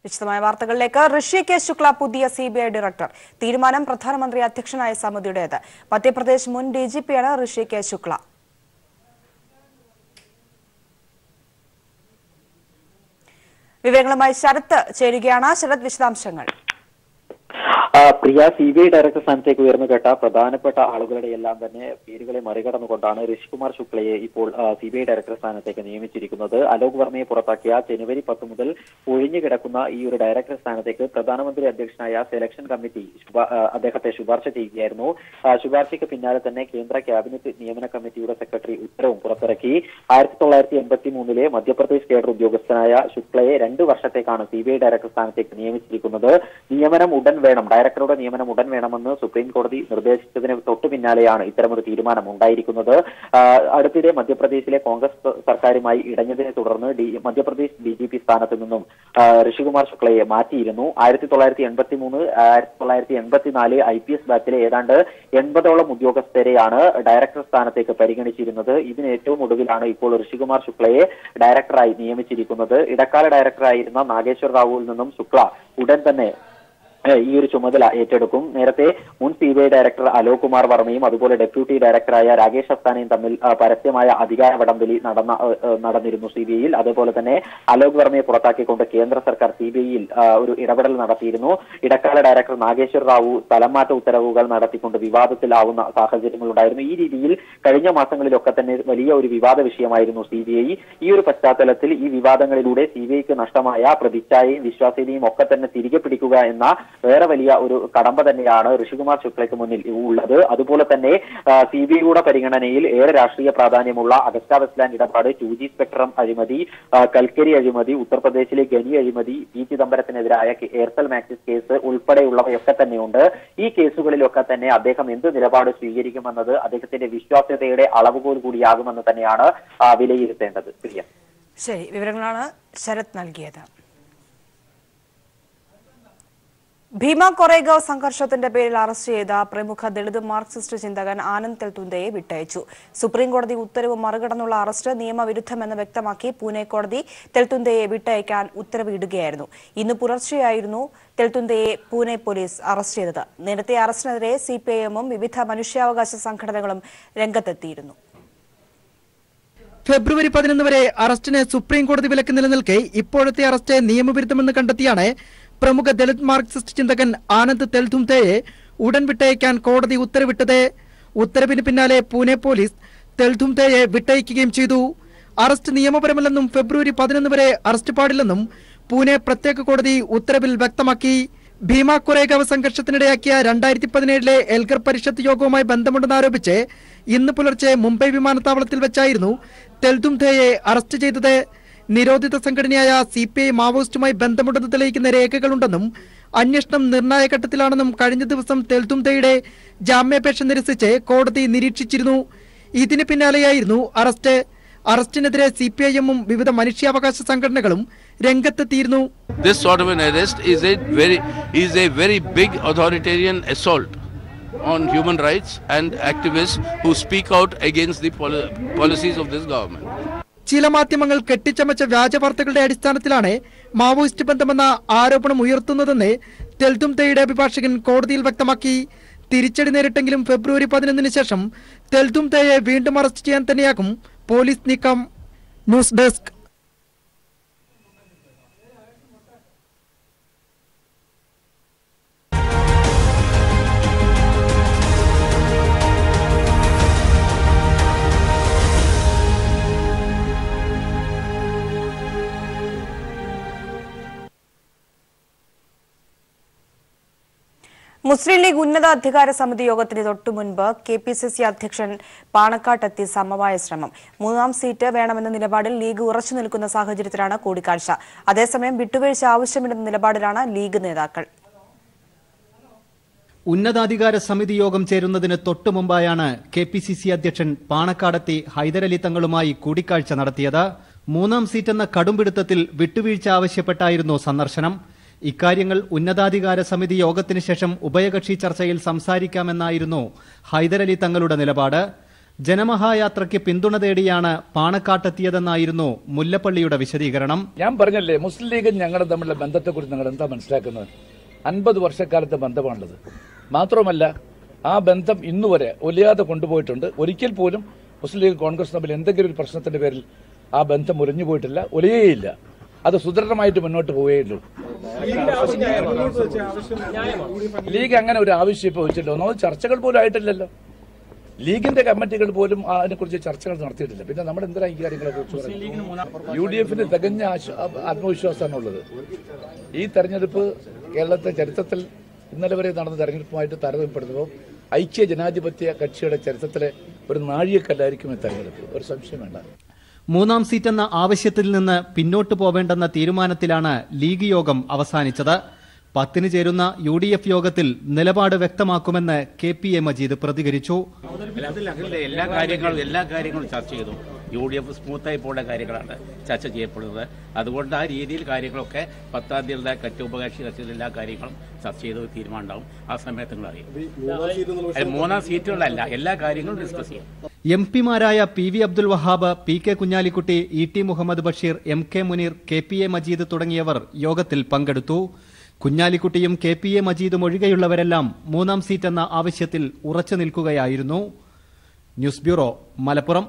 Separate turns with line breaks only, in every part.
വിശദമായ വാർത്തകളിലേക്ക്. ഋഷി കെ ശുക്ല പുതിയ CBI ഡയറക്ടർ. തീരുമാനം പ്രധാനമന്ത്രി അധ്യക്ഷനായ സമിതിയുടേത്. മധ്യപ്രദേശ് മുൻ DGPയാണ് ഋഷി കെ ശുക്ല. വിവരങ്ങളുമായി ശരത് ചേരുകയാണ്. ശരത്, വിശദാംശങ്ങൾ.
പ്രിയ, CBI ഡയറക്ടർ സ്ഥാനത്തേക്ക് ഉയർന്നു കേട്ട പ്രധാനപ്പെട്ട ആളുകളുടെ എല്ലാം തന്നെ പേരുകളെ മറികടന്നുകൊണ്ടാണ് ഋഷികുമാർ ശുക്ലയെ ഇപ്പോൾ CBI ഡയറക്ടർ സ്ഥാനത്തേക്ക് നിയമിച്ചിരിക്കുന്നത്. അലോക് വർമ്മയെ പുറത്താക്കിയ ജനുവരി 10 മുതൽ ഒഴിഞ്ഞു കിടക്കുന്ന ഈ ഒരു ഡയറക്ടർ സ്ഥാനത്തേക്ക് പ്രധാനമന്ത്രി അധ്യക്ഷനായ സെലക്ഷൻ കമ്മിറ്റി അദ്ദേഹത്തെ ശുപാർശ ചെയ്യുകയായിരുന്നു. ശുപാർശയ്ക്ക് പിന്നാലെ തന്നെ കേന്ദ്ര ക്യാബിനറ്റ് നിയമന കമ്മിറ്റിയുടെ സെക്രട്ടറി ഉത്തരവും പുറത്തിറക്കി. 1993 മധ്യപ്രദേശ് കേഡർ ഉദ്യോഗസ്ഥനായ ശുക്ലയെ 2 വർഷത്തേക്കാണ് CBI ഡയറക്ടർ സ്ഥാനത്തേക്ക് നിയമിച്ചിരിക്കുന്നത്. നിയമനം ഉടൻ വേണം, ഡയറക്ടറുടെ നിയമനം ഉടൻ വേണമെന്ന് സുപ്രീം കോടതി നിർദ്ദേശിച്ചതിന് തൊട്ടു പിന്നാലെയാണ് ഇത്തരമൊരു തീരുമാനം ഉണ്ടായിരിക്കുന്നത്. അടുത്തിടെ മധ്യപ്രദേശിലെ കോൺഗ്രസ് സർക്കാരുമായി ഇടഞ്ഞതിനെ തുടർന്ന് മധ്യപ്രദേശ് DGP സ്ഥാനത്ത് നിന്നും ഋഷികുമാർ ശുക്ലയെ മാറ്റിയിരുന്നു. 1983, 1984 IPS ബാച്ചിലെ ഏതാണ്ട് 80ഓളം ഉദ്യോഗസ്ഥരെയാണ് ഡയറക്ടർ സ്ഥാനത്തേക്ക് പരിഗണിച്ചിരുന്നത്. ഇതിന് ഏറ്റവും ഒടുവിലാണ് ഇപ്പോൾ ഋഷികുമാർ ശുക്ലയെ ഡയറക്ടറായി നിയമിച്ചിരിക്കുന്നത്. ഇടക്കാല ഡയറക്ടറായിരുന്ന നാഗേശ്വർ റാവുവിൽ നിന്നും ശുക്ല ഉടൻ തന്നെ ഈ ഒരു ചുമതല ഏറ്റെടുക്കും. നേരത്തെ മുൻ CBI ഡയറക്ടർ അലോക് കുമാർ വർമ്മയും അതുപോലെ ഡെപ്യൂട്ടി ഡയറക്ടറായ രാകേഷ് അസ്താനയും തമ്മിൽ പരസ്യമായ അധികാര വടംവലി നടന്നിരുന്നു CBIയിൽ. അതേപോലെ തന്നെ അലോക് വർമ്മയെ പുറത്താക്കിക്കൊണ്ട് കേന്ദ്ര സർക്കാർ CBIയിൽ ഒരു ഇടപെടൽ നടത്തിയിരുന്നു. ഇടക്കാല ഡയറക്ടർ നാഗേശ്വർ റാവു സ്ഥലംമാറ്റ ഉത്തരവുകൾ നടത്തിക്കൊണ്ട് വിവാദത്തിലാവുന്ന സാഹചര്യങ്ങളുണ്ടായിരുന്നു. ഈ രീതിയിൽ കഴിഞ്ഞ മാസങ്ങളിലൊക്കെ തന്നെ വലിയ ഒരു വിവാദ വിഷയമായിരുന്നു CBI. ഈ ഒരു പശ്ചാത്തലത്തിൽ ഈ വിവാദങ്ങളിലൂടെ CBIക്ക് നഷ്ടമായ പ്രതിച്ഛായയും വിശ്വാസ്യതയും ഒക്കെ തന്നെ തിരികെ പിടിക്കുക എന്ന വേറെ വലിയ ഒരു കടമ്പ തന്നെയാണ് ഋഷികുമാർ ശുക്ലയ്ക്ക് മുന്നിൽ ഉള്ളത്. അതുപോലെ തന്നെ CBIയുടെ പരിഗണനയിൽ ഏറെ രാഷ്ട്രീയ പ്രാധാന്യമുള്ള അഗസ്റ്റ വെസ്റ്റ്ലാൻഡ് ഇടപാട്, 2G സ്പെക്ട്രം അഴിമതി, കൽക്കരി അഴിമതി, ഉത്തർപ്രദേശിലെ ഖനി അഴിമതി, P ചിദംബരത്തിനെതിരായ എയർസെൽ മാക്സിസ് കേസ് ഉൾപ്പെടെയുള്ളവയൊക്കെ തന്നെയുണ്ട്. ഈ കേസുകളിലൊക്കെ തന്നെ അദ്ദേഹം എന്ത് നിലപാട് സ്വീകരിക്കുമെന്നത് അദ്ദേഹത്തിന്റെ വിശ്വാസ്യതയുടെ അളവുകോൽ കൂടിയാകുമെന്ന് തന്നെയാണ് വിലയിരുത്തേണ്ടത്. പ്രിയ,
ശരി, വിവരങ്ങളാണ് ശരത് നൽകിയത്. ഭീമ കൊറേഗാവ് സംഘർഷത്തിന്റെ പേരിൽ അറസ്റ്റ് ചെയ്ത പ്രമുഖ ദളിത് മാർക്സിസ്റ്റ് ചിന്തകൻ ആനന്ദ് തെൽതുംദയെ വിട്ടയച്ചു. സുപ്രീം കോടതി ഉത്തരവ് മറികടന്നുള്ള അറസ്റ്റ് നിയമവിരുദ്ധമെന്ന് വ്യക്തമാക്കി പൂനെ കോടതി തെൽതുംദയെ വിട്ടയക്കാൻ ഉത്തരവിടുകയായിരുന്നു. ഇന്ന് പുലർച്ചെയായിരുന്നു തെൽതുംദയെ പൂനെ പോലീസ് അറസ്റ്റ് ചെയ്തത്. നേരത്തെ അറസ്റ്റിനെതിരെ CPIM-ഉം വിവിധ മനുഷ്യാവകാശ സംഘടനകളും രംഗത്തെത്തിയിരുന്നു.
ഫെബ്രുവരി 11 വരെ അറസ്റ്റിന് സുപ്രീം കോടതി വിലക്ക് നിലനിൽക്കെ ഇപ്പോഴത്തെ അറസ്റ്റ് നിയമവിരുദ്ധമെന്ന് കണ്ടെത്തിയാണ് പ്രമുഖ ദളിത് മാർക്സിസ്റ്റ് ചിന്തകൻ ആനന്ദ് തെൽതുംദയെ ഉടൻ വിട്ടയക്കാൻ കോടതി ഉത്തരവിട്ടത്. ഉത്തരവിന് പിന്നാലെ പൂനെ പോലീസ് തെൽതുംദയെ വിട്ടയക്കുകയും ചെയ്തു. അറസ്റ്റ് നിയമപരമല്ലെന്നും ഫെബ്രുവരി 11 വരെ അറസ്റ്റ് പാടില്ലെന്നും പൂനെ പ്രത്യേക കോടതി ഉത്തരവിൽ വ്യക്തമാക്കി. ഭീമ കൊറേഗാവ് സംഘർഷത്തിനിടയാക്കിയ 2017 എൽഗർ പരിഷത്ത് യോഗവുമായി ബന്ധമുണ്ടെന്നാരോപിച്ച് ഇന്ന് പുലർച്ചെ മുംബൈ വിമാനത്താവളത്തിൽ വെച്ചായിരുന്നു തെൽതുംദയെ അറസ്റ്റ് ചെയ്തത്. നിരോധിത സംഘടനയായ CPI മാവോയിസ്റ്റുമായി ബന്ധമുണ്ടെന്ന് തെളിയിക്കുന്ന രേഖകളുണ്ടെന്നും അന്വേഷണം നിർണായക ഘട്ടത്തിലാണെന്നും കഴിഞ്ഞ ദിവസം തെൽതുംദയുടെ ജാമ്യാപേക്ഷ നിരസിച്ച് കോടതി നിരീക്ഷിച്ചിരുന്നു. ഇതിന് പിന്നാലെയായിരുന്നു അറസ്റ്റ്. അറസ്റ്റിനെതിരെ CPIM-ഉം വിവിധ മനുഷ്യാവകാശ സംഘടനകളും രംഗത്തെത്തിയിരുന്നു.
This sort of an arrest is a very big authoritarian assault on human rights and activists who speak out against the policies of this government.
ചില മാധ്യമങ്ങൾ കെട്ടിച്ചമച്ച വ്യാജ വാർത്തകളുടെ അടിസ്ഥാനത്തിലാണ് മാവോയിസ്റ്റ് ബന്ധമെന്ന ആരോപണം ഉയർത്തുന്നതെന്ന് തെൽതുംദയുടെ അഭിഭാഷകൻ കോടതിയിൽ വ്യക്തമാക്കി. തിരിച്ചടി നേരിട്ടെങ്കിലും ഫെബ്രുവരി 11 ശേഷം തെൽതുംദയെ വീണ്ടും അറസ്റ്റ് ചെയ്യാൻ തന്നെയാകും പോലീസ് നീക്കം. News desk.
മുസ്ലിം ലീഗ് ഉന്നതാധികാര സമിതി യോഗത്തിന് തൊട്ടുമുൻപ് KPCC അധ്യക്ഷൻ പാണക്കാട്ടെത്തി സമവായ ശ്രമം. 3ാം സീറ്റ് വേണമെന്ന നിലപാടിൽ ലീഗ് ഉറച്ചു നിൽക്കുന്ന സാഹചര്യത്തിലാണ് കൂടിക്കാഴ്ച. അതേസമയം വിട്ടുവീഴ്ച ആവശ്യമില്ലെന്ന നിലപാടിലാണ് ലീഗ് നേതാക്കൾ.
ഉന്നതാധികാര സമിതി യോഗം ചേരുന്നതിന് തൊട്ടുമുമ്പായാണ് KPCC അധ്യക്ഷൻ പാണക്കാടെത്തി ഹൈദരലി തങ്ങളുമായി കൂടിക്കാഴ്ച നടത്തിയത്. 3ാം സീറ്റെന്ന കടുംപിടുത്തത്തിൽ വിട്ടുവീഴ്ച ആവശ്യപ്പെട്ടായിരുന്നു സന്ദർശനം. ഇക്കാര്യങ്ങൾ ഉന്നതാധികാര സമിതി യോഗത്തിന് ശേഷം ഉഭയകക്ഷി ചർച്ചയിൽ സംസാരിക്കാമെന്നായിരുന്നു ഹൈദരലി തങ്ങളുടെ നിലപാട്. ജനമഹായാത്രയ്ക്ക് പിന്തുണ തേടിയാണ് പാണക്കാട്ടെത്തിയതെന്നായിരുന്നു മുല്ലപ്പള്ളിയുടെ വിശദീകരണം.
ഞാൻ പറഞ്ഞല്ലേ, മുസ്ലിം ലീഗും ഞങ്ങളുടെ തമ്മിലുള്ള ബന്ധത്തെക്കുറിച്ച് നിങ്ങൾ എന്താ മനസ്സിലാക്കുന്നത്? 50 വർഷക്കാലത്തെ ബന്ധമാണുള്ളത്. മാത്രമല്ല, ആ ബന്ധം ഇന്നുവരെ ഒലിയാതെ കൊണ്ടുപോയിട്ടുണ്ട്. ഒരിക്കൽ പോലും മുസ്ലിം ലീഗ് കോൺഗ്രസ് തമ്മിൽ എന്തെങ്കിലും ഒരു പ്രശ്നത്തിന്റെ പേരിൽ ആ ബന്ധം ഒലിഞ്ഞു പോയിട്ടില്ല, ഒലിയേയില്ല. അത് സുദൃഢമായിട്ട് മുന്നോട്ട് പോവുകയുള്ളൂ. ലീഗ് അങ്ങനെ ഒരു ആവശ്യം ഇപ്പോൾ വെച്ചില്ല. ഒന്നാമത് ചർച്ചകൾ പോലും ആയിട്ടില്ലല്ലോ. ലീഗിന്റെ കമ്മിറ്റികൾ പോലും അതിനെക്കുറിച്ച് ചർച്ചകൾ നടത്തിയിട്ടില്ല. പിന്നെ നമ്മൾ എന്തിനാ ഈ കാര്യങ്ങളെ കുറിച്ച്? UDFന് തികഞ്ഞ ആത്മവിശ്വാസമാണുള്ളത്. ഈ തെരഞ്ഞെടുപ്പ് കേരളത്തെ ചരിത്രത്തിൽ ഇന്നലെ വരെ നടന്ന തെരഞ്ഞെടുപ്പുമായിട്ട് താരതമ്യപ്പെടുത്തുമ്പോൾ ഐക്യ ജനാധിപത്യ കക്ഷിയുടെ ചരിത്രത്തിലെ ഒരു നാഴികക്കല്ലായിരിക്കും ഈ തെരഞ്ഞെടുപ്പ്. ഒരു സംശയം വേണ്ട.
3ാം സീറ്റെന്ന ആവശ്യത്തിൽ നിന്ന് പിന്നോട്ടു പോവേണ്ടെന്ന തീരുമാനത്തിലാണ് ലീഗ് യോഗം അവസാനിച്ചത്. 10-ന് ചേരുന്ന UDF യോഗത്തിൽ നിലപാട് വ്യക്തമാക്കുമെന്ന് KPA മജീദ് പ്രതികരിച്ചു.
എല്ലാ കാര്യങ്ങളും ചർച്ച ചെയ്തു. UDF സ്മൂത്തായി പോകേണ്ട കാര്യങ്ങളാണ് ചർച്ച ചെയ്യപ്പെടുന്നത്. അതുകൊണ്ട് ആ രീതിയിൽ കാര്യങ്ങളൊക്കെ 10-ാം തീയതിയുടെ ഉപകക്ഷി ചർച്ചയിൽ എല്ലാ കാര്യങ്ങളും ചർച്ച ചെയ്ത് തീരുമാനം ഉണ്ടാവും. ആ സമയത്ത് നിങ്ങൾ അറിയും. 3ാം സീറ്റുകളല്ല, എല്ലാ കാര്യങ്ങളും ഡിസ്കസ് ചെയ്യും.
MP-മാരായ PV Abdul Wahab, PK Kunhalikutty, ET Muhammad Basheer, MK Muneer, KPA Majeed തുടങ്ങിയവർ യോഗത്തിൽ പങ്കെടുത്തു. കുഞ്ഞാലിക്കുട്ടിയും KPA മജീദും ഒഴികെയുള്ളവരെല്ലാം 3ാം സീറ്റെന്ന ആവശ്യത്തിൽ ഉറച്ചു നിൽക്കുകയായിരുന്നു. News bureau, Malappuram.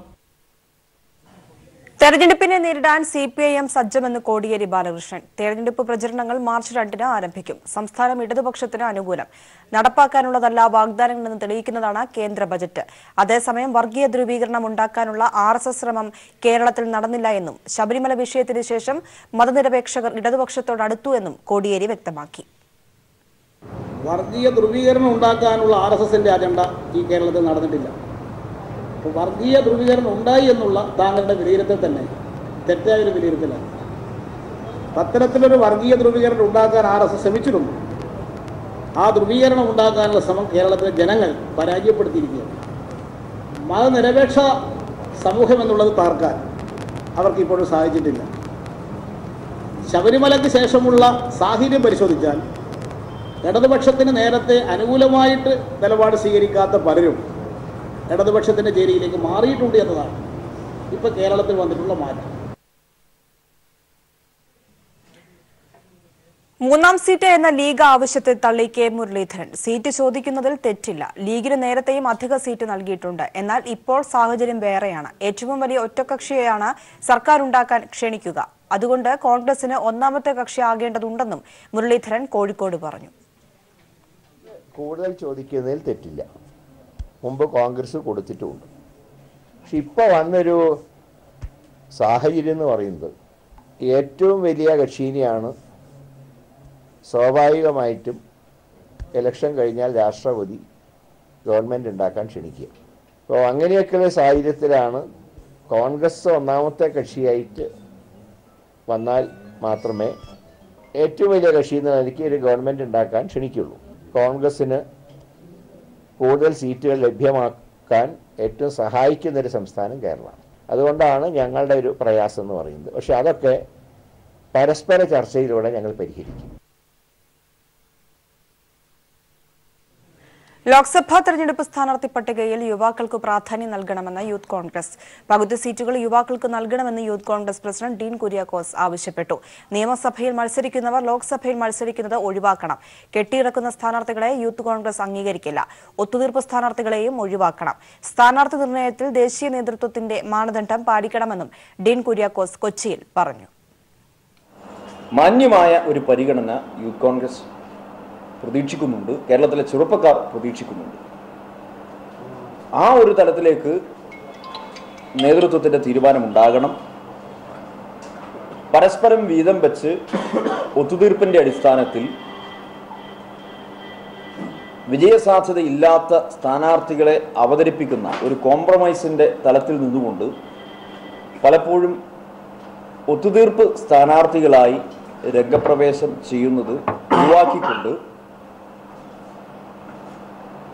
തെരഞ്ഞെടുപ്പിനെ നേരിടാൻ CPIM സജ്ജമെന്ന് കോടിയേരി ബാലകൃഷ്ണൻ. തെരഞ്ഞെടുപ്പ് പ്രചരണങ്ങൾ മാർച്ച് 2-ന് ആരംഭിക്കും. സംസ്ഥാനം ഇടതുപക്ഷത്തിന് അനുകൂലം. നടപ്പാക്കാനുള്ളതല്ല വാഗ്ദാനങ്ങളെന്ന് തെളിയിക്കുന്നതാണ് കേന്ദ്ര ബജറ്റ്. അതേസമയം വർഗീയ ധ്രുവീകരണം ഉണ്ടാക്കാനുള്ള RSS ശ്രമം കേരളത്തിൽ നടന്നില്ല എന്നും ശബരിമല വിഷയത്തിന് ശേഷം മതനിരപേക്ഷകർ ഇടതുപക്ഷത്തോട് അടുത്തു എന്നും കോടിയേരി വ്യക്തമാക്കി.
വർഗീയ ധ്രുവീകരണം ഉണ്ടാക്കാനുള്ള RSSന്റെ അജണ്ട ഈ കേരളത്തിൽ നടന്നിട്ടില്ല. വർഗീയ ധ്രുവീകരണം ഉണ്ടായി എന്നുള്ള താങ്കളുടെ വിലയിരുത്തൽ തന്നെ തെറ്റായൊരു വിലയിരുത്തലാണ്. അത്തരത്തിലൊരു വർഗീയ ധ്രുവീകരണം ഉണ്ടാക്കാൻ RSS ശ്രമിച്ചിട്ടുണ്ട്. ആ ധ്രുവീകരണം ഉണ്ടാക്കാനുള്ള ശ്രമം കേരളത്തിലെ ജനങ്ങൾ പരാജയപ്പെടുത്തിയിരിക്കുകയാണ്. മതനിരപേക്ഷ സമൂഹം എന്നുള്ളത് താർക്കാൻ അവർക്ക് ഇപ്പോഴും സാധിച്ചിട്ടില്ല. ശബരിമലയ്ക്ക് ശേഷമുള്ള സാഹചര്യം പരിശോധിച്ചാൽ ഇടതുപക്ഷത്തിന് നേരത്തെ അനുകൂലമായിട്ട് നിലപാട് സ്വീകരിക്കാത്ത പലരും ഇടതുപക്ഷത്തിന്റെ ചേരിയിലേക്ക് മാറിയിട്ടുണ്ട് എന്നതാണ് ഇപ്പൊ കേരളത്തിൽ വന്നിട്ടുള്ള മാറ്റം.
3ാം സീറ്റ് എന്ന ലീഗ് ആവശ്യത്തെ തള്ളി K മുരളീധരൻ. സീറ്റ് ചോദിക്കുന്നതിൽ തെറ്റില്ല. ലീഗിന് നേരത്തെയും അധിക സീറ്റ് നൽകിയിട്ടുണ്ട്. എന്നാൽ ഇപ്പോൾ സാഹചര്യം വേറെയാണ്. ഏറ്റവും വലിയ ഒറ്റക്കക്ഷിയെയാണ് സർക്കാർ ഉണ്ടാക്കാൻ ക്ഷണിക്കുക. അതുകൊണ്ട് കോൺഗ്രസിന് 1ാമത്തെ കക്ഷി ആകേണ്ടതുണ്ടെന്നും മുരളീധരൻ കോഴിക്കോട് പറഞ്ഞു.
കൂടുതൽ ചോദിക്കുന്നതിൽ തെറ്റില്ല. മുമ്പ് കോൺഗ്രസ് കൊടുത്തിട്ടുമുണ്ട്. പക്ഷെ ഇപ്പോൾ വന്നൊരു സാഹചര്യം എന്ന് പറയുന്നത് ഏറ്റവും വലിയ കക്ഷിനെയാണ് സ്വാഭാവികമായിട്ടും ഇലക്ഷൻ കഴിഞ്ഞാൽ രാഷ്ട്രപതി ഗവൺമെൻറ് ഉണ്ടാക്കാൻ ക്ഷണിക്കുക. അപ്പോൾ അങ്ങനെയൊക്കെയുള്ള സാഹചര്യത്തിലാണ് കോൺഗ്രസ് 1ാമത്തെ കക്ഷിയായിട്ട് വന്നാൽ മാത്രമേ ഏറ്റവും വലിയ കക്ഷി എന്ന നിലയ്ക്ക് ഒരു ഗവൺമെൻറ് ഉണ്ടാക്കാൻ ക്ഷണിക്കുള്ളൂ. കോൺഗ്രസ്സിന് കൂടുതൽ സീറ്റുകൾ ലഭ്യമാക്കാൻ ഏറ്റവും സഹായിക്കുന്നൊരു സംസ്ഥാനം കേരളമാണ്. അതുകൊണ്ടാണ് ഞങ്ങളുടെ ഒരു പ്രയാസം എന്ന് പറയുന്നത്. പക്ഷെ അതൊക്കെ പരസ്പര ചർച്ചയിലൂടെ ഞങ്ങൾ പരിഹരിക്കും.
ലോക്സഭാ തെരഞ്ഞെടുപ്പ് സ്ഥാനാർത്ഥി പട്ടികയിൽ യുവാക്കൾക്ക് പ്രാധാന്യം നൽകണമെന്ന് യൂത്ത് കോൺഗ്രസ്. പകുതി സീറ്റുകൾ യുവാക്കൾക്ക് നൽകണമെന്ന് യൂത്ത് കോൺഗ്രസ് പ്രസിഡന്റ് ഡീൻ കുര്യാക്കോസ് ആവശ്യപ്പെട്ടു. നിയമസഭയിൽ മത്സരിക്കുന്നവർ ലോക്സഭയിൽ മത്സരിക്കുന്നത് ഒഴിവാക്കണം. കെട്ടിയിറക്കുന്ന സ്ഥാനാർത്ഥികളെ യൂത്ത് കോൺഗ്രസ് അംഗീകരിക്കില്ല. ഒത്തുതീർപ്പ് സ്ഥാനാർത്ഥികളെയും ഒഴിവാക്കണം. സ്ഥാനാർത്ഥി നിർണയത്തിൽ ദേശീയ നേതൃത്വത്തിന്റെ മാനദണ്ഡം പാലിക്കണമെന്നും ഡീൻ കുര്യാക്കോസ് കൊച്ചിയിൽ പറഞ്ഞു.
മാന്യമായ ഒരു പരിഗണന യൂത്ത് കോൺഗ്രസ് പ്രതീക്ഷിക്കുന്നുണ്ട്. കേരളത്തിലെ ചെറുപ്പക്കാർ പ്രതീക്ഷിക്കുന്നുണ്ട്. ആ ഒരു തലത്തിലേക്ക് നേതൃത്വത്തിൻ്റെ തീരുമാനമുണ്ടാകണം. പരസ്പരം വീതം വെച്ച് ഒത്തുതീർപ്പിൻ്റെ അടിസ്ഥാനത്തിൽ വിജയസാധ്യതയില്ലാത്ത സ്ഥാനാർത്ഥികളെ അവതരിപ്പിക്കുന്ന ഒരു കോംപ്രമൈസിൻ്റെ തലത്തിൽ നിന്നുകൊണ്ട് പലപ്പോഴും ഒത്തുതീർപ്പ് സ്ഥാനാർത്ഥികളായി രംഗപ്രവേശം ചെയ്യുന്നത് ഒഴിവാക്കിക്കൊണ്ട്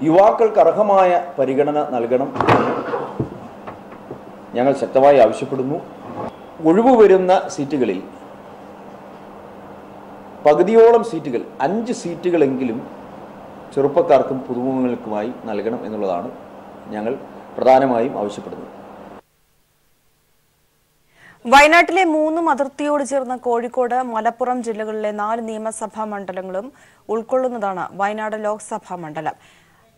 യുവാക്കൾക്ക് അർഹമായ പരിഗണന നൽകണം ഞങ്ങൾ ശക്തമായി ആവശ്യപ്പെടുന്നു. ഒഴിവ് വരുന്ന സീറ്റുകളിൽ പകുതിയോളം സീറ്റുകൾ 5 സീറ്റുകളെങ്കിലും ചെറുപ്പക്കാർക്കും പുതുമുഖങ്ങൾക്കുമായി നൽകണം എന്നുള്ളതാണ് ഞങ്ങൾ പ്രധാനമായും ആവശ്യപ്പെടുന്നത്.
വയനാട്ടിലെ 3 അതിർത്തിയോട് ചേർന്ന കോഴിക്കോട്, മലപ്പുറം ജില്ലകളിലെ 4 നിയമസഭാ മണ്ഡലങ്ങളും ഉൾക്കൊള്ളുന്നതാണ് വയനാട് ലോക്സഭാ മണ്ഡലം.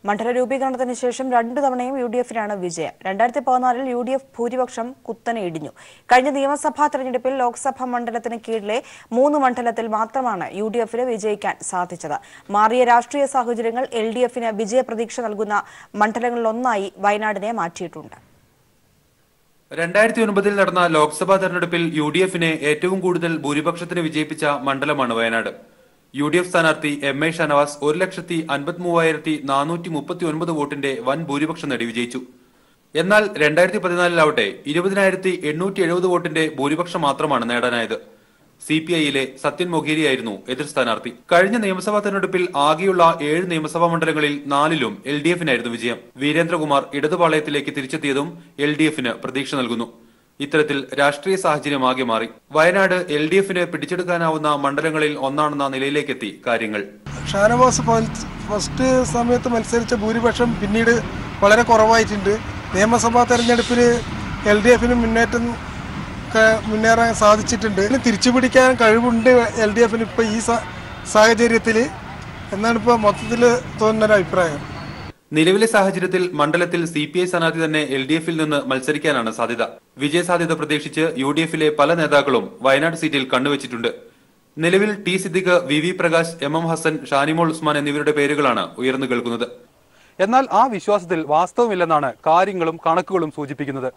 മണ്ഡല രൂപീകരണത്തിന് ശേഷം 2 തവണയും UDF-നാണ് വിജയം. 2014-ൽ UDF ഭൂരിപക്ഷം കുത്തനെ ഇടിഞ്ഞു. കഴിഞ്ഞ നിയമസഭാ തെരഞ്ഞെടുപ്പിൽ ലോക്സഭാ മണ്ഡലത്തിന് കീഴിലെ 3 മണ്ഡലത്തിൽ മാത്രമാണ് UDF-ന് വിജയിക്കാൻ സാധിച്ചത്. മാറിയ രാഷ്ട്രീയ സാഹചര്യങ്ങൾ LDF-ന് വിജയപ്രതീക്ഷ നൽകുന്ന മണ്ഡലങ്ങളിലൊന്നായി വയനാടിനെ മാറ്റിയിട്ടുണ്ട്.
2009-ൽ നടന്ന ലോക്സഭാ തെരഞ്ഞെടുപ്പിൽ UDF-നെ ഏറ്റവും കൂടുതൽ ഭൂരിപക്ഷത്തിന് വിജയിപ്പിച്ച മണ്ഡലമാണ് വയനാട്. UDF സ്ഥാനാർത്ഥി MA ഷനവാസ് 1,53,439 വോട്ടിന്റെ വൻ ഭൂരിപക്ഷം നേടി വിജയിച്ചു. എന്നാൽ 2014-ലാവട്ടെ 20,870 വോട്ടിന്റെ ഭൂരിപക്ഷം മാത്രമാണ് നേടാനായത്. CPI-യിലെ സത്യൻ മൊഗേരിയായിരുന്നു എതിർ സ്ഥാനാർത്ഥി. കഴിഞ്ഞ നിയമസഭാ തെരഞ്ഞെടുപ്പിൽ ആകെയുള്ള 7 നിയമസഭാ മണ്ഡലങ്ങളിൽ 4-ലും LDF-നായിരുന്നു വിജയം. വീരേന്ദ്രകുമാർ ഇടതുപാളയത്തിലേക്ക് തിരിച്ചെത്തിയതും LDF-ന് പ്രതീക്ഷ നൽകുന്നു. ഇത്തരത്തിൽ രാഷ്ട്രീയ സാഹചര്യം ആകെ മാറി. വയനാട് LDF-ന് പിടിച്ചെടുക്കാനാവുന്ന മണ്ഡലങ്ങളിൽ ഒന്നാണെന്ന നിലയിലേക്കെത്തി കാര്യങ്ങൾ.
ഷാനവാസ് ഫസ്റ്റ് സമയത്ത് മത്സരിച്ച ഭൂരിപക്ഷം പിന്നീട് വളരെ കുറവായിട്ടുണ്ട്. നിയമസഭാ തെരഞ്ഞെടുപ്പിൽ LDF-ന് മുന്നേറാൻ സാധിച്ചിട്ടുണ്ട്. തിരിച്ചുപിടിക്കാൻ കഴിവുണ്ട് LDF-ന് ഇപ്പോൾ ഈ സാഹചര്യത്തിൽ എന്നാണ് ഇപ്പോൾ മൊത്തത്തിൽ തോന്നുന്നൊരു അഭിപ്രായം.
നിലവിലെ സാഹചര്യത്തിൽ മണ്ഡലത്തിൽ CPI സ്ഥാനാർത്ഥി തന്നെ LDF-ൽ നിന്ന് മത്സരിക്കാനാണ് സാധ്യത. വിജയസാധ്യത പ്രതീക്ഷിച്ച് UDF-ലെ പല നേതാക്കളും വയനാട് സീറ്റിൽ കണ്ണുവച്ചിട്ടുണ്ട്. നിലവിൽ T Siddique, VV Prakash, MM Hasan, Shanimol Usman എന്നിവരുടെ പേരുകളാണ് ഉയർന്നു കേൾക്കുന്നത്.
എന്നാൽ ആ വിശ്വാസത്തിൽ വാസ്തവമില്ലെന്നാണ് കാര്യങ്ങളും കണക്കുകളും സൂചിപ്പിക്കുന്നത്.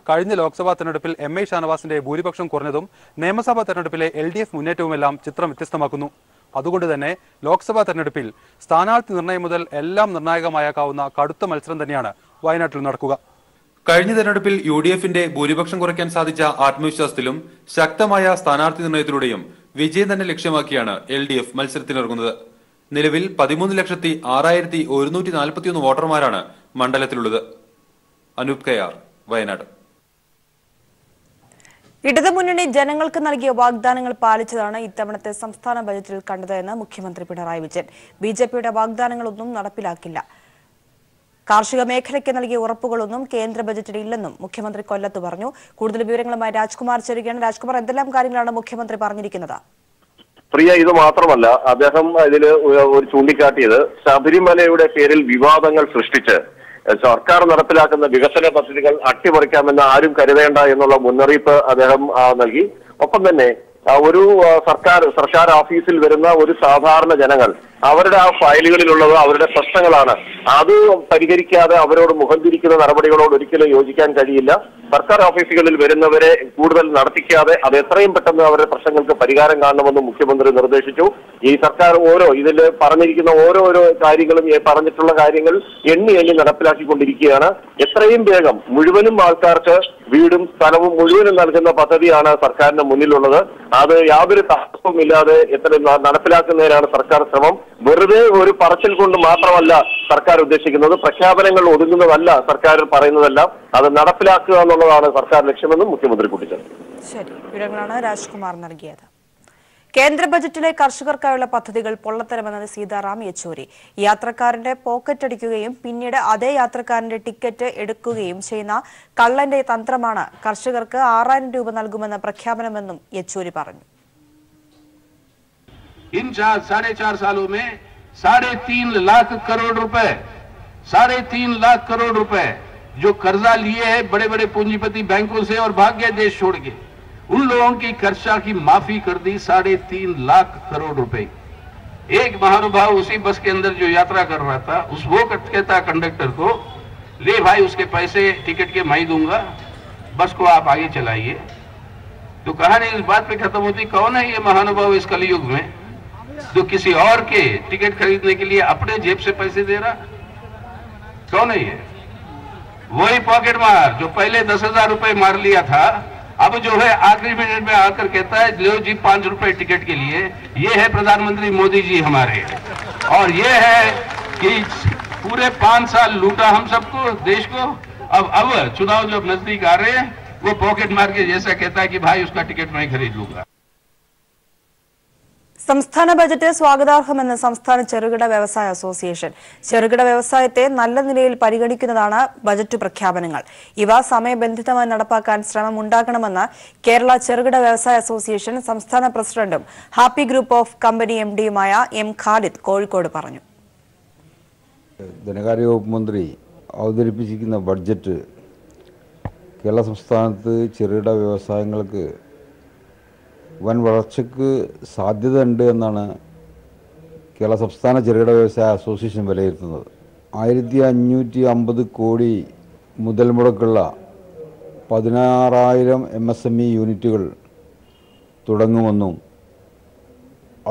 കഴിഞ്ഞ ലോക്സഭാ തെരഞ്ഞെടുപ്പിൽ MA ഷാനവാസിന്റെ ഭൂരിപക്ഷം കുറഞ്ഞതും നിയമസഭാ തെരഞ്ഞെടുപ്പിലെ LDF മുന്നേറ്റവുമെല്ലാം ചിത്രം വ്യത്യസ്തമാക്കുന്നു. അതുകൊണ്ട് തന്നെ ലോക്സഭാ തെരഞ്ഞെടുപ്പിൽ സ്ഥാനാർത്ഥി നിർണയം മുതൽ എല്ലാം നിർണായകമായേക്കാവുന്ന കടുത്ത മത്സരം തന്നെയാണ് വയനാട്ടിൽ നടക്കുക.
കഴിഞ്ഞ തെരഞ്ഞെടുപ്പിൽ UDF-ന്റെ ഭൂരിപക്ഷം കുറയ്ക്കാൻ സാധിച്ച ആത്മവിശ്വാസത്തിലും ശക്തമായ സ്ഥാനാർത്ഥി നിർണയത്തിലൂടെയും വിജയം തന്നെ ലക്ഷ്യമാക്കിയാണ് LDF മത്സരത്തിനിറങ്ങുന്നത്. നിലവിൽ 13,06,141 വോട്ടർമാരാണ് മണ്ഡലത്തിലുള്ളത്. അനൂപ് കയാർ, വയനാട്.
ഇടതുമുന്നണി ജനങ്ങൾക്ക് നൽകിയ വാഗ്ദാനങ്ങൾ പാലിച്ചതാണ് ഇത്തവണത്തെ സംസ്ഥാന ബജറ്റിൽ കണ്ടതെന്ന് മുഖ്യമന്ത്രി പിണറായി വിജയൻ. BJP-യുടെ വാഗ്ദാനങ്ങളൊന്നും നടപ്പിലാക്കില്ല. കാർഷിക മേഖലയ്ക്ക് നൽകിയ ഉറപ്പുകളൊന്നും കേന്ദ്ര ബജറ്റിൽ ഇല്ലെന്നും മുഖ്യമന്ത്രി കൊല്ലത്ത് പറഞ്ഞു. കൂടുതൽ വിവരങ്ങളുമായി രാജ്കുമാർ ചേരുകയാണ്. രാജ്കുമാർ, എന്തെല്ലാം കാര്യങ്ങളാണ് മുഖ്യമന്ത്രി പറഞ്ഞിരിക്കുന്നത്?
പ്രിയ, ഇത് മാത്രമല്ല അദ്ദേഹം ഇതിൽ ഒരു ചൂണ്ടിക്കാട്ടിയത് ശബരിമലയുടെ പേരിൽ വിവാദങ്ങൾ സൃഷ്ടിച്ച് സർക്കാർ നടപ്പിലാക്കുന്ന വികസന പദ്ധതികൾ അട്ടിമറിക്കാമെന്ന് ആരും കരുതേണ്ട എന്നുള്ള മുന്നറിയിപ്പ് അദ്ദേഹം നൽകി. ഒപ്പം തന്നെ ഒരു സർക്കാർ ഓഫീസിൽ വരുന്ന ഒരു സാധാരണ ജനങ്ങൾ അവരുടെ ആ ഫയലുകളിലുള്ളത് അവരുടെ പ്രശ്നങ്ങളാണ്. അത് പരിഹരിക്കാതെ അവരോട് മുഖം തിരിക്കുന്ന നടപടികളോട് ഒരിക്കലും യോജിക്കാൻ കഴിയില്ല. സർക്കാർ ഓഫീസുകളിൽ വരുന്നവരെ കൂടുതൽ നടത്തിക്കാതെ അത് എത്രയും പെട്ടെന്ന് അവരുടെ പ്രശ്നങ്ങൾക്ക് പരിഹാരം കാണണമെന്ന് മുഖ്യമന്ത്രി നിർദ്ദേശിച്ചു. ഈ സർക്കാർ ഇതിൽ പറഞ്ഞിരിക്കുന്ന ഓരോരോ കാര്യങ്ങളും പറഞ്ഞിട്ടുള്ള കാര്യങ്ങൾ എണ്ണി നടപ്പിലാക്കിക്കൊണ്ടിരിക്കുകയാണ്. എത്രയും വേഗം മുഴുവനും ആൾക്കാർക്ക് വീടും സ്ഥലവും മുഴുവനും നൽകുന്ന പദ്ധതിയാണ് സർക്കാരിന്റെ മുന്നിലുള്ളത്. അത് യാതൊരു തടസ്സവുമില്ലാതെ നടപ്പിലാക്കുന്നതിനാണ് സർക്കാർ ശ്രമം. വെറുതെ ഒരു പറച്ചിൽ കൊണ്ട് മാത്രമല്ല സർക്കാർ ഉദ്ദേശിക്കുന്നത്. പ്രഖ്യാപനങ്ങൾ ഒതുങ്ങുന്നതല്ല സർക്കാർ പറയുന്നതെല്ലാം, അത് നടപ്പിലാക്കുക എന്നുള്ളതാണ് സർക്കാർ ലക്ഷ്യമെന്നും മുഖ്യമന്ത്രി കൂട്ടിച്ചേർത്തു.
ശരി, വിവരങ്ങളാണ് രാജ്കുമാർ നൽകിയത്. കേന്ദ്ര ബജറ്റിലെ കർഷകർക്കായുള്ള പദ്ധതികൾ പൊള്ളത്തരമെന്നത് സീതാറാം യെച്ചൂരി. യാത്രക്കാരന്റെ പോക്കറ്റ് അടിക്കുകയും പിന്നീട് അതേ യാത്രക്കാരന്റെ ടിക്കറ്റ് എടുക്കുകയും ചെയ്യുന്ന കള്ളന്റെ തന്ത്രമാണ് കർഷകർക്ക് 6,000 രൂപ നൽകുമെന്ന പ്രഖ്യാപനമെന്നും യെച്ചൂരി പറഞ്ഞു.
इन 4.5 सालों में 3.5 लाख करोड़ रुपए 3.5 लाख करोड़ रुपए जो कर्जा लिए हैं बड़े बड़े पूंजीपति बैंकों से और भाग गए देश छोड़ के, उन लोगों की कर्जा की माफी कर दी 3.5 लाख करोड़ रुपए. एक महानुभाव उसी बस के अंदर जो यात्रा कर रहा था वो कहता कंडक्टर को, ले भाई उसके पैसे टिकट के मैं ही दूंगा, बस को आप आगे चलाइए. तो कहानी इस बात पे खत्म होती, कौन है ये महानुभाव इस कलयुग में जो किसी और के टिकट खरीदने के लिए अपने जेब से पैसे दे रहा? कौन है ये? वही पॉकेट मार जो पहले 10,000 रुपए मार लिया था, अब जो है आखिरी मिनट में आकर कहता है लो जी 5 रुपए टिकट के लिए. ये है प्रधानमंत्री मोदी जी हमारे, और ये है कि पूरे 5 साल लूटा हम सबको, देश को. अब चुनाव जब नजदीक आ रहे हैं वो पॉकेट मार के जैसा कहता है कि भाई उसका टिकट मैं खरीद लूंगा.
സംസ്ഥാന ബജറ്റ് സ്വാഗതാർഹമെന്ന് സംസ്ഥാന ചെറുകിട വ്യവസായ അസോസിയേഷൻ. ചെറുകിട വ്യവസായത്തെ നല്ല നിലയിൽ പരിഗണിക്കുന്നതാണ് ബജറ്റ് പ്രഖ്യാപനങ്ങൾ. ഇവ സമയബന്ധിതമായി നടപ്പാക്കാൻ ശ്രമമുണ്ടാകണമെന്ന് കേരള ചെറുകിട വ്യവസായ അസോസിയേഷൻ സംസ്ഥാന പ്രസിഡന്റും ഹാപ്പി ഗ്രൂപ്പ് ഓഫ് കമ്പനി എംഡിയുമായ എം ഖാലിദ് കോഴിക്കോട് പറഞ്ഞു.
ധനകാര്യ വകുപ്പ് മന്ത്രി അവതരിപ്പിച്ചിരിക്കുന്ന ബഡ്ജറ്റ് കേരള സംസ്ഥാനത്ത് ചെറുകിട വ്യവസായങ്ങൾക്ക് വൻ വളർച്ചയ്ക്ക് സാധ്യതയുണ്ട് എന്നാണ് കേരള സംസ്ഥാന ചെറുകിട വ്യവസായ അസോസിയേഷൻ വിലയിരുത്തുന്നത്. 1550 കോടി മുതൽ മുടക്കുള്ള 16,000 MSME യൂണിറ്റുകൾ തുടങ്ങുമെന്നും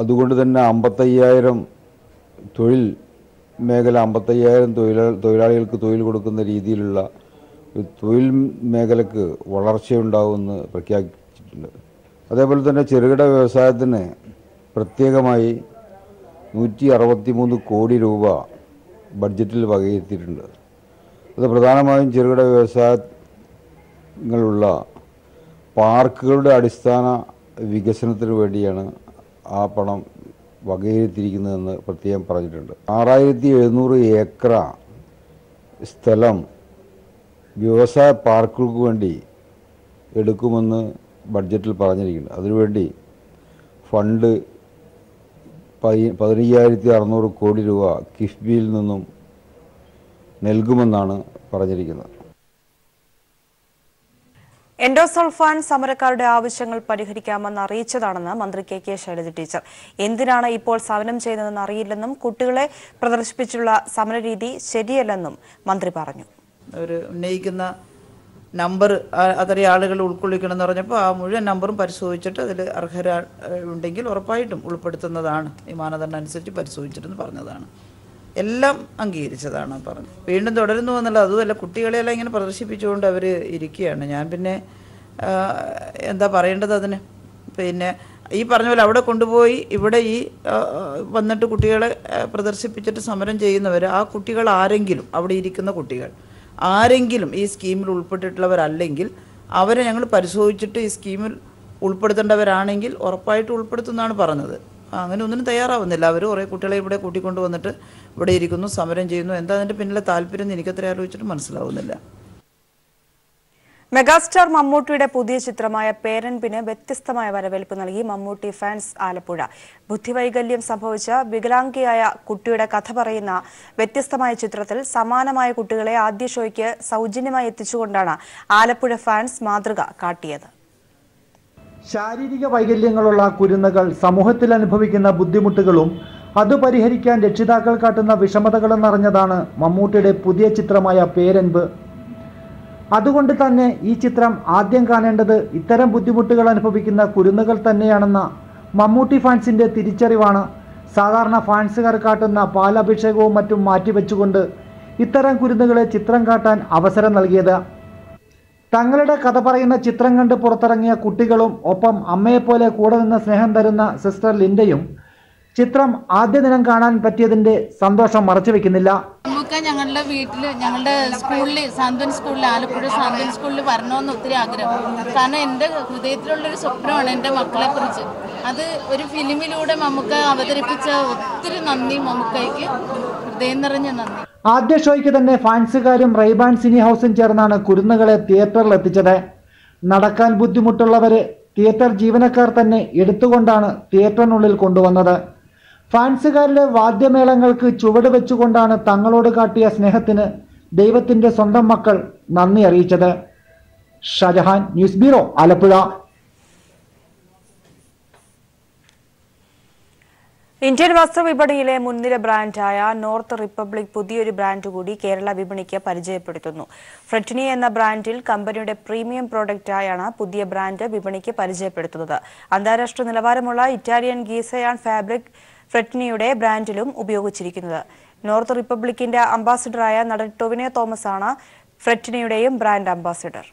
അതുകൊണ്ട് തന്നെ 55,000 തൊഴിൽ മേഖല 55,000 തൊഴിലാളികൾക്ക് തൊഴിൽ കൊടുക്കുന്ന രീതിയിലുള്ള ഒരു തൊഴിൽ മേഖലയ്ക്ക് വളർച്ചയുണ്ടാവുമെന്ന് പ്രഖ്യാപിച്ചിട്ടുണ്ട്. അതേപോലെ തന്നെ ചെറുകിട വ്യവസായത്തിന് പ്രത്യേകമായി 163 കോടി രൂപ ബഡ്ജറ്റിൽ വകയിരുത്തിയിട്ടുണ്ട്. അത് പ്രധാനമായും ചെറുകിട വ്യവസായങ്ങളുള്ള പാർക്കുകളുടെ അടിസ്ഥാന വികസനത്തിന് വേണ്ടിയാണ് ആ പണം വകയിരുത്തിയിരിക്കുന്നതെന്ന് പ്രത്യേകം പറഞ്ഞിട്ടുണ്ട്. 6700 ഏക്കർ സ്ഥലം വ്യവസായ പാർക്കുകൾക്ക് വേണ്ടി എടുക്കുമെന്ന് ബഡ്ജറ്റിൽ പറഞ്ഞിരിക്കുന്നത്. അതിനുവേണ്ടി ഫണ്ട് 15,600 കോടി രൂപ കിഫ്ബിയിൽ നിന്നും നൽകുമെന്നാണ് പറഞ്ഞിരിക്കുന്നത്.
എൻഡോസൾഫാൻ സമരക്കാരുടെ ആവശ്യങ്ങൾ പരിഹരിക്കാമെന്ന് അറിയിച്ചതാണെന്ന് മന്ത്രി കെ ശൈലജ ടീച്ചർ. എന്തിനാണ് ഇപ്പോൾ സമരം ചെയ്യുന്നതെന്ന് അറിയില്ലെന്നും കുട്ടികളെ പ്രദർശിപ്പിച്ചുള്ള സമരരീതി ശരിയല്ലെന്നും മന്ത്രി പറഞ്ഞു.
ഉന്നയിക്കുന്ന നമ്പർ അത്രയും ആളുകൾ ഉൾക്കൊള്ളിക്കണമെന്ന് പറഞ്ഞപ്പോൾ ആ മുഴുവൻ നമ്പറും പരിശോധിച്ചിട്ട് അതിൽ അർഹരുണ്ടെങ്കിൽ ഉറപ്പായിട്ടും ഉൾപ്പെടുത്തുന്നതാണ്. ഈ മാനദണ്ഡം അനുസരിച്ച് പരിശോധിച്ചിട്ടെന്ന് പറഞ്ഞതാണ്. എല്ലാം അംഗീകരിച്ചതാണ് പറഞ്ഞു. വീണ്ടും തുടരുന്നു എന്നുള്ളത് അതുമല്ല, കുട്ടികളെല്ലാം ഇങ്ങനെ പ്രദർശിപ്പിച്ചുകൊണ്ട് അവർ ഇരിക്കുകയാണ്. ഞാൻ പിന്നെ എന്താ പറയേണ്ടത് അതിന്? പിന്നെ ഈ പറഞ്ഞ പോലെ അവിടെ കൊണ്ടുപോയി ഇവിടെ ഈ വന്നിട്ട് കുട്ടികളെ പ്രദർശിപ്പിച്ചിട്ട് സമരം ചെയ്യുന്നവർ, ആ കുട്ടികൾ ആരെങ്കിലും, അവിടെ ഇരിക്കുന്ന കുട്ടികൾ ആരെങ്കിലും ഈ സ്കീമിൽ ഉൾപ്പെട്ടിട്ടുള്ളവരല്ലെങ്കിൽ അവരെ ഞങ്ങൾ പരിശോധിച്ചിട്ട് ഈ സ്കീമിൽ ഉൾപ്പെടുത്തേണ്ടവരാണെങ്കിൽ ഉറപ്പായിട്ട് ഉൾപ്പെടുത്തുന്നതാണ് പറഞ്ഞത്. അങ്ങനെ ഒന്നിനും തയ്യാറാവുന്നില്ല. അവർ കുറേ കുട്ടികളെ ഇവിടെ കൂട്ടിക്കൊണ്ട് വന്നിട്ട് ഇവിടെ ഇരിക്കുന്നു, സമരം ചെയ്യുന്നു. എന്താ അതിൻ്റെ പിന്നിലെ താല്പര്യം എന്ന് എനിക്കത്ര ആലോചിച്ചിട്ട് മനസ്സിലാവുന്നില്ല.
മെഗാസ്റ്റാർ മമ്മൂട്ടിയുടെ പുതിയ ചിത്രമായ പേരൻപിന് വ്യത്യസ്തമായ വരവേൽപ്പ് നൽകി മമ്മൂട്ടി ഫാൻസ് ആലപ്പുഴ. ബുദ്ധിവൈകല്യം സംഭവിച്ച വികലാംഗയായ കുട്ടിയുടെ കഥ പറയുന്ന വ്യത്യസ്തമായ ചിത്രത്തിൽ സമാനമായ കുട്ടികളെ ആദ്യ ഷോയ്ക്ക് സൗജന്യമായി എത്തിച്ചുകൊണ്ടാണ് ആലപ്പുഴ ഫാൻസ് മാതൃക കാട്ടിയത്.
ശാരീരിക വൈകല്യങ്ങളുള്ള കുരുന്നുകൾ സമൂഹത്തിൽ അനുഭവിക്കുന്ന ബുദ്ധിമുട്ടുകളും അത് പരിഹരിക്കാൻ രക്ഷിതാക്കൾ കാട്ടുന്ന വിഷമതകളും നിറഞ്ഞതാണ് മമ്മൂട്ടിയുടെ പുതിയ ചിത്രമായ പേരൻപ്. അതുകൊണ്ട് തന്നെ ഈ ചിത്രം ആദ്യം കാണേണ്ടത് ഇത്തരം ബുദ്ധിമുട്ടുകൾ അനുഭവിക്കുന്ന കുരുന്നുകൾ തന്നെയാണെന്ന മമ്മൂട്ടി ഫാൻസിന്റെ തിരിച്ചറിവാണ് സാധാരണ ഫാൻസുകാർ കാട്ടുന്ന പാലഭിഷേകവും മറ്റും മാറ്റിവെച്ചുകൊണ്ട് ഇത്തരം കുരുന്നുകളെ ചിത്രം കാട്ടാൻ അവസരം നൽകിയത്. തങ്ങളുടെ കഥ പറയുന്ന ചിത്രം കണ്ട് പുറത്തിറങ്ങിയ കുട്ടികളും ഒപ്പം അമ്മയെപ്പോലെ കൂടെ നിന്ന് സ്നേഹം തരുന്ന സിസ്റ്റർ ലിൻഡയും ചിത്രം ആദ്യ ദിനം കാണാൻ പറ്റിയതിന്റെ സന്തോഷം മറച്ചുവെക്കുന്നില്ല.
നമുക്ക് ഞങ്ങളുടെ വീട്ടിൽ, ഞങ്ങളുടെ സ്കൂളിൽ, സാന്ത്വന സ്കൂളിൽ, ആലപ്പുഴ സാന്ത്വന സ്കൂളിൽ വരണമെന്ന് ഒത്തിരി ആഗ്രഹം. കാരണം എൻ്റെ ഹൃദയത്തിലുള്ളൊരു സ്വപ്നമാണ് എൻ്റെ മക്കളെ കുറിച്ച്. അത് ഒരു ഫിലിമിലൂടെ നമുക്ക് അവതരിപ്പിച്ച ഒത്തിരി നന്ദി മമ്മൂക്കയ്ക്ക്, ഹൃദയം നിറഞ്ഞ നന്ദി.
ആദ്യ ഷോയ്ക്ക് തന്നെ ഫാൻസുകാരും റൈബാൻ സിനി ഹൗസും ചേർന്നാണ് കുരുന്നുകളെ തിയേറ്ററിൽ എത്തിച്ചത്. നടക്കാൻ ബുദ്ധിമുട്ടുള്ളവരെ തിയേറ്റർ ജീവനക്കാർ തന്നെ എടുത്തുകൊണ്ടാണ് തിയേറ്ററിനുള്ളിൽ കൊണ്ടുവന്നത്. ഫാൻസുകാരുടെ വാദ്യമേളങ്ങൾക്ക് ചുവട് വെച്ചുകൊണ്ടാണ് തങ്ങളോട് കാട്ടിയ സ്നേഹത്തിന് ദൈവത്തിന്റെ സ്വന്തം മക്കൾ നന്ദി അറിയിച്ചത്. Shajahan, news bureau, Alappuzha.
Indian വസ്ത്രവിപണിയിലെ മുൻനിര ബ്രാൻഡായ നോർത്ത് റിപ്പബ്ലിക് പുതിയൊരു ബ്രാൻഡ് കൂടി കേരള വിപണിക്ക് പരിചയപ്പെടുത്തുന്നു. ഫ്രെറ്റിനി എന്ന ബ്രാൻഡിൽ കമ്പനിയുടെ പ്രീമിയം പ്രോഡക്റ്റായാണ് പുതിയ ബ്രാൻഡ് വിപണിക്ക് പരിചയപ്പെടുത്തുന്നത്. അന്താരാഷ്ട്ര നിലവാരമുള്ള ഇറ്റാലിയൻ ഗീസയാൻ ഫാബ്രിക് ഫ്രെറ്റിനിയുടെ ബ്രാൻഡിലും ഉപയോഗിച്ചിരിക്കുന്നത്. നോർത്ത് റിപ്പബ്ലിക്കിന്റെ അംബാസിഡറായ നടൻ ടൊവിനോ തോമസ് ആണ് ഫ്രെറ്റിനിയുടെയും ബ്രാൻഡ് അംബാസിഡർ.